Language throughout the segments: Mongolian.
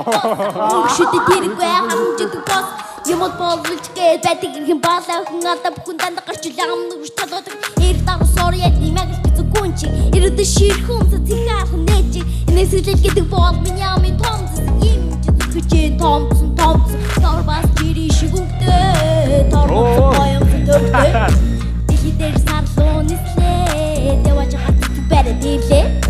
Шүтэ тэрэггүй хамжигдаг бос юмд боловч гээд байдаг юм балаа хүн ата бүхэн дандаа гарч улаам нүгш толгойд эрг дагуу сорья димаг зүгүн чи ирээд ширхүүн за тихаах нэж энэсэлэл гэдэг бол миний амын томс юм зүгчээ томс сорбас чири шигүнтэй торгоц баян төдөө ихидэр сарлуу нислээ дэвэж хат бэрэ дилээ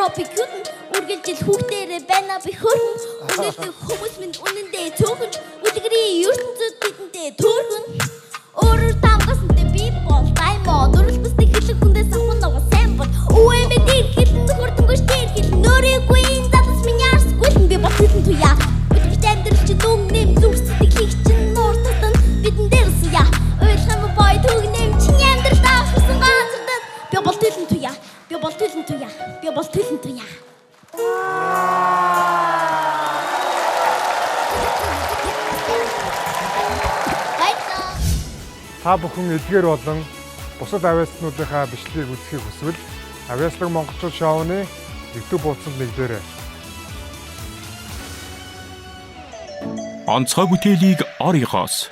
Тропикүн үргэлжил хүүхдэрээ байна би хөрхөн өнөөдөр хүмүүс минь үнэндээ цөөхөнч үлгэрийн ертөнцид бидэндээ төөргөн өөрөөр тамгасантай би бол даймон дөрвөлбөстэй хэлэх хүндээс авах нөгөө сайн бол өвэмэд ирхэлэн хөрдөнгөш тэр хэл нөрөөгүй энэ задас минь яарсгүй би бол хэлэн туяа өдөрт амьдрал чи дүн нэм зүрх сэтгэлийг чинь нуур татан бидэн дээрс я ойлгох юм бай төг нэм чиний амьдрал даахсан ганцдад би бол хэлэн туяа би бол хэлэн туяа би бол хэлэн туяа Та бүхэн эдгээр болон бусад авьяаслагчдынхаа бичлэгийг үзэхийг хүсвэл Авьяаслаг монголчууд шоуны YouTube хуудсанд нэгдээрэй. Онцгой бүтээлийг орёхоос